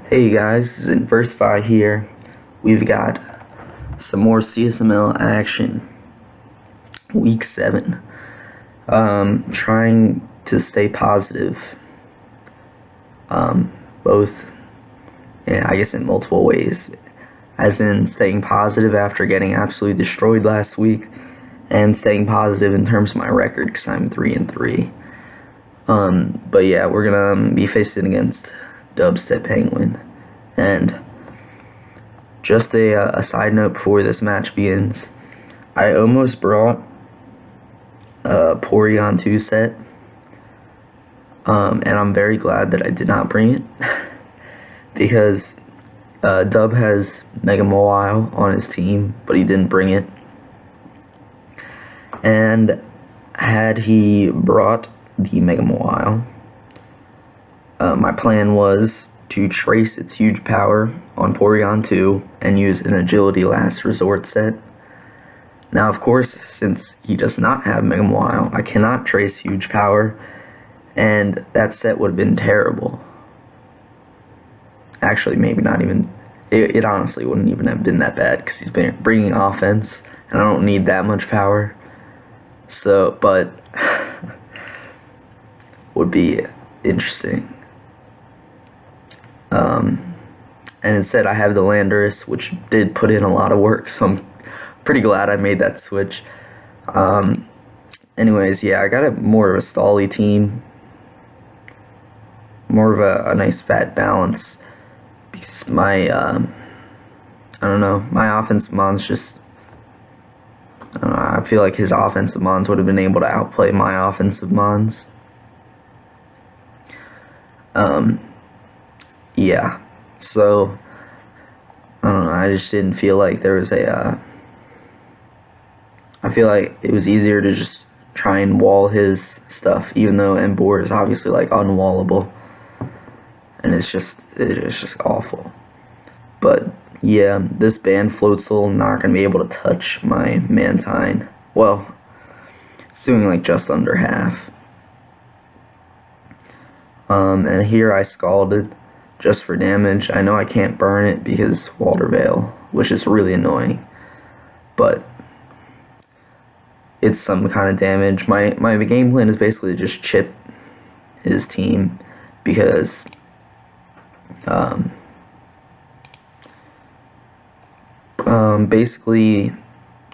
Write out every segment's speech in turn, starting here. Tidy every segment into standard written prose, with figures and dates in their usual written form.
Hey guys, this is Inversify here. We've got some more CSML action. Week 7. Trying to stay positive. Both, I guess in multiple ways. As in staying positive after getting absolutely destroyed last week, and staying positive in terms of my record, because I'm 3-3. But yeah, we're gonna be facing against Dubstep Penguin. And just a side note before this match begins, I almost brought a Porygon 2 set, and I'm very glad that I did not bring it, because Dub has Mega Mawile on his team, but he didn't bring it. And had he brought the Mega Mawile, my plan was to trace its huge power on Porygon 2 and use an Agility Last Resort set. Now, of course, since he does not have Mega Mawile, I cannot trace huge power, and that set would have been terrible. Actually, maybe not even. It honestly wouldn't even have been that bad, because he's been bringing offense, and I don't need that much power. So, but would be interesting. And instead I have the Landorus, which did put in a lot of work, so I'm pretty glad I made that switch. Anyways, yeah, I got a more of a stally team, more of a nice fat balance, because my, I don't know, my offensive mons just, I don't know, I feel like his offensive mons would have been able to outplay my offensive mons. Yeah, so, I don't know, I just didn't feel like there was I feel like it was easier to just try and wall his stuff, even though Emboar is obviously, like, unwallable, and it's just awful. But, yeah, this banned Floatzel not gonna be able to touch my Mantine. Well, it's doing, like, just under half. And here I scalded just for damage. I know I can't burn it because Walter Veil, which is really annoying, but it's some kind of damage. My game plan is basically to just chip his team, because basically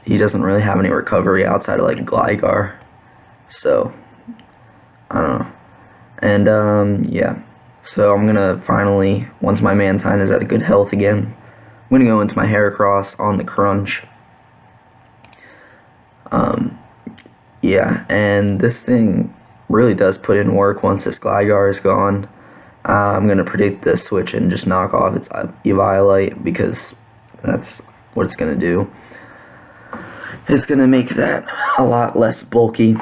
he doesn't really have any recovery outside of, like, Gligar, so I don't know. And yeah, so I'm gonna finally, once my Mantine is at a good health again, I'm gonna go into my Heracross on the crunch. Yeah, and this thing really does put in work once this Gligar is gone. I'm gonna predict the switch and just knock off its Weaviles, because that's what it's gonna do. It's gonna make that a lot less bulky.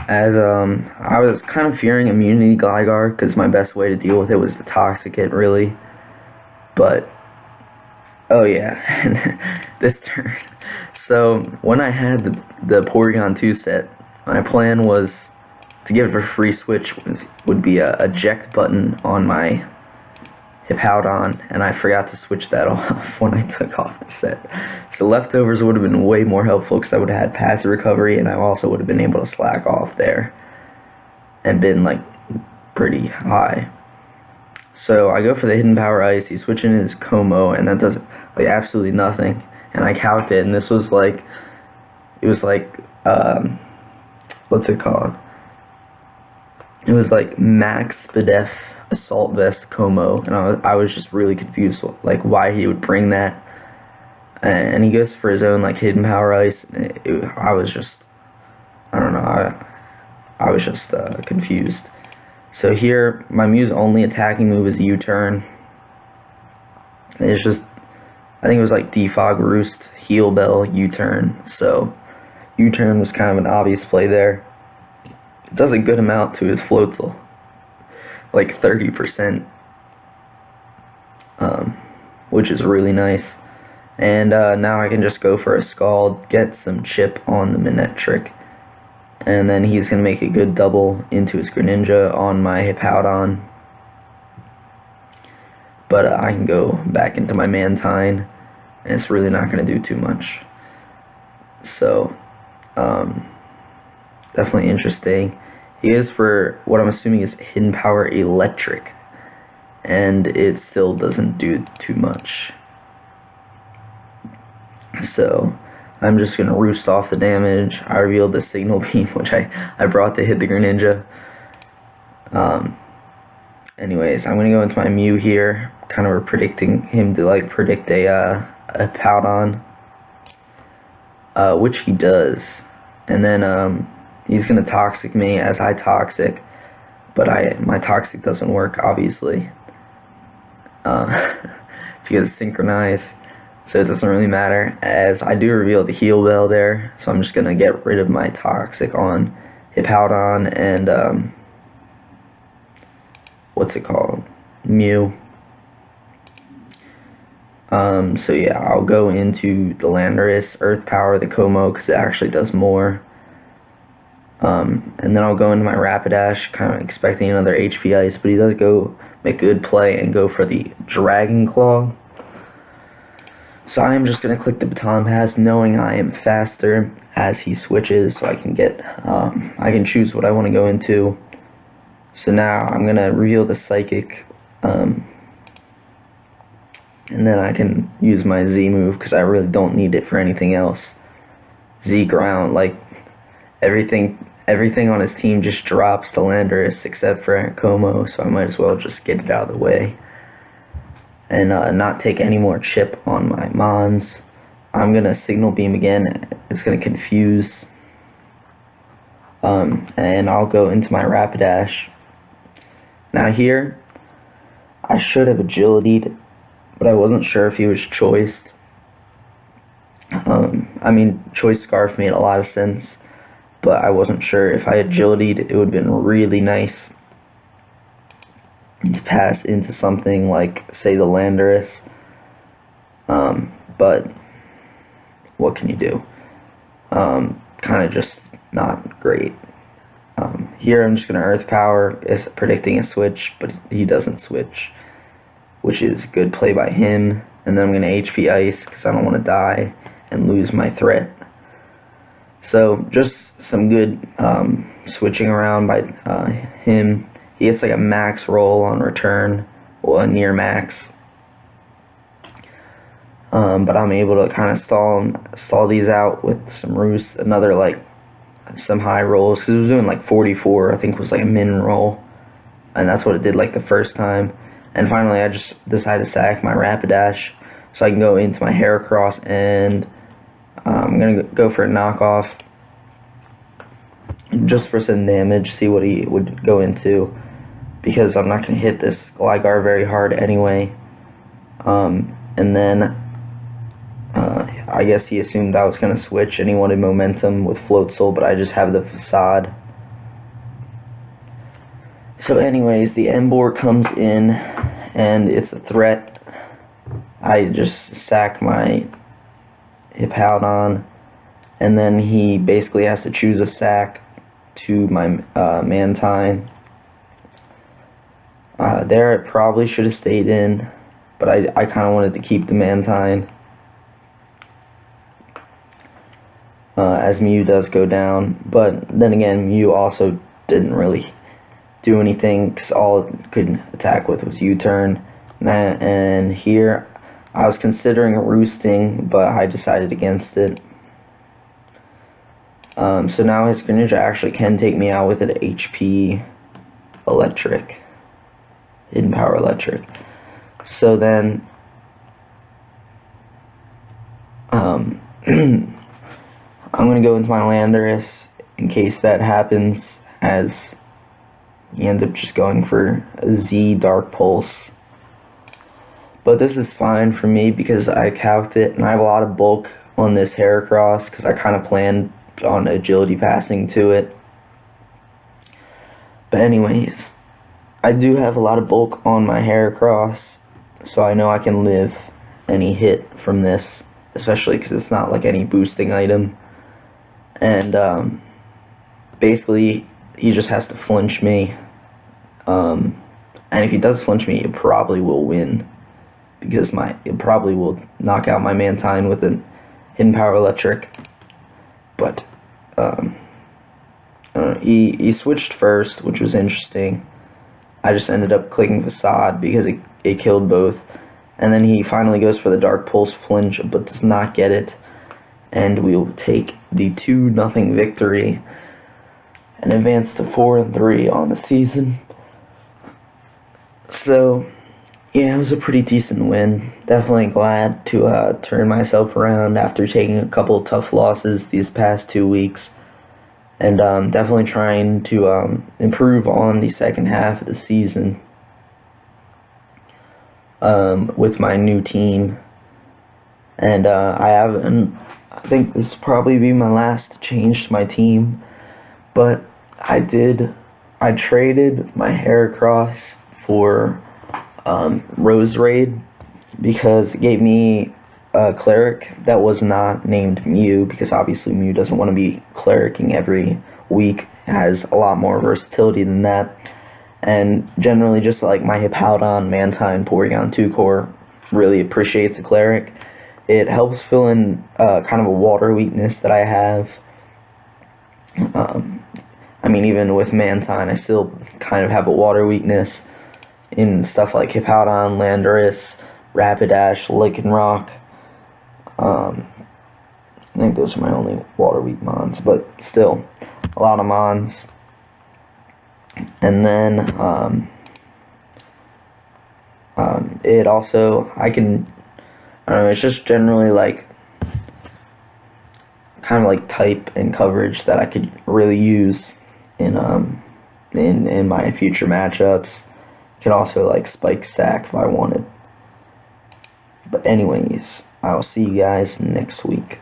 As I was kind of fearing Immunity Gligar, because my best way to deal with it was to Toxic it, really. But, oh yeah, and this turn. So, when I had the Porygon 2 set, my plan was to give it a free switch, would be a eject button on my Hippowdon, and I forgot to switch that off when I took off the set. So leftovers would have been way more helpful, because I would have had passive recovery, and I also would have been able to slack off there and been, like, pretty high. So I go for the Hidden Power Ice. He's switching his Kommo-o, and that does, like, absolutely nothing. And I calced it, and this was like, it was like, what's it called? It was like Max Spadef Assault Vest Kommo-o, and I was just really confused, like, why he would bring that. And he goes for his own, like, Hidden Power Ice. I was just, I don't know, I was just confused. So here, my Mew's only attacking move is U-turn. It's just, I think it was like Defog Roost, Heal Bell, U-turn. So U-turn was kind of an obvious play there. It does a good amount to his Floatzel, like 30%, which is really nice. And now I can just go for a Scald, get some chip on the Manectric, and then he's going to make a good double into his Greninja on my Hippowdon. but I can go back into my Mantine, and it's really not going to do too much. So, definitely interesting. He is for what I'm assuming is Hidden Power Electric, and it still doesn't do too much. So, I'm just going to roost off the damage. I revealed the Signal Beam, which I brought to hit the Greninja. Anyways, I'm going to go into my Mew here, kind of predicting him to like predict a Hippowdon, which he does. And then he's going to Toxic me as I Toxic, but my Toxic doesn't work, obviously, because synchronized, so it doesn't really matter, as I do reveal the Heal Bell there, so I'm just going to get rid of my Toxic on Hippowdon and, what's it called? Mew. So yeah, I'll go into the Landorus, Earth Power, the Kommo-o, because it actually does more. And then I'll go into my Rapidash, kind of expecting another HP Ice, but he does go make good play and go for the Dragon Claw. So I am just going to click the Baton Pass, knowing I am faster as he switches, so I can get, I can choose what I want to go into. So now I'm going to reveal the Psychic, and then I can use my Z move, because I really don't need it for anything else. Z Ground, like, everything on his team just drops to Landorus except for Kommo-o, so I might as well just get it out of the way. And not take any more chip on my Mons. I'm going to Signal Beam again. It's going to confuse. And I'll go into my Rapidash. Now here, I should have Agility'd, but I wasn't sure if he was choiced. I mean, Choice Scarf made a lot of sense, but I wasn't sure if I Agility'd, it would have been really nice to pass into something like, say, the Landorus. But what can you do? Kind of just not great. Here I'm just going to Earth Power, is predicting a switch, but he doesn't switch, which is good play by him. And then I'm going to HP Ice, because I don't want to die and lose my threat. So just some good switching around by him. He gets like a max roll on return, or a near max. But I'm able to kind of stall these out with some roosts, another like some high rolls, because it was doing like 44, I think was like a min roll, and that's what it did like the first time. And finally I just decided to sack my Rapidash so I can go into my Heracross, and I'm gonna go for a knockoff just for some damage, see what he would go into, because I'm not gonna hit this Gligar very hard anyway. And then I guess he assumed I was going to switch and he wanted momentum with Floatzel, but I just have the Facade. So anyways, the Emboar comes in and it's a threat. I just sack my Hippowdon, and then he basically has to choose a sack to my Mantine. There it probably should have stayed in, but I kind of wanted to keep the Mantine. As Mew does go down, but then again, Mew also didn't really do anything, because all it could attack with was U-turn. And here, I was considering roosting, but I decided against it. So now his Greninja actually can take me out with an HP Electric, Hidden Power Electric. So then, I'm going to go into my Landorus in case that happens, as he ends up just going for a Z Dark Pulse. But this is fine for me because I calced it, and I have a lot of bulk on this Heracross because I kind of planned on agility passing to it. But anyways, I do have a lot of bulk on my Heracross, so I know I can live any hit from this, especially because it's not like any boosting item. And basically, he just has to flinch me. And if he does flinch me, he probably will win. because it probably will knock out my Mantine with an Hidden Power Electric. But he switched first, which was interesting. I just ended up clicking Facade because it killed both. And then he finally goes for the Dark Pulse Flinch, but does not get it. And we will take the 2-0 victory and advance to 4-3 on the season. So, yeah, it was a pretty decent win. Definitely glad to turn myself around after taking a couple tough losses these past 2 weeks. And definitely trying to improve on the second half of the season with my new team. And I think this will probably be my last change to my team. But I traded my Heracross for Roserade because it gave me a cleric that was not named Mew, because obviously Mew doesn't want to be clericing every week. It has a lot more versatility than that. And generally, just like my Hippowdon, Mantine, Porygon 2-Core really appreciates a cleric. It helps fill in kind of a water weakness that I have. I mean, even with Mantine, I still kind of have a water weakness in stuff like Hippowdon, Landorus, Rapidash, Lycanroc. I think those are my only water weak mons, but still, a lot of mons. And then, it also, I don't know, it's just generally like, kind of like type and coverage that I could really use in my future matchups. Could also like spike stack if I wanted. But anyways, I'll see you guys next week.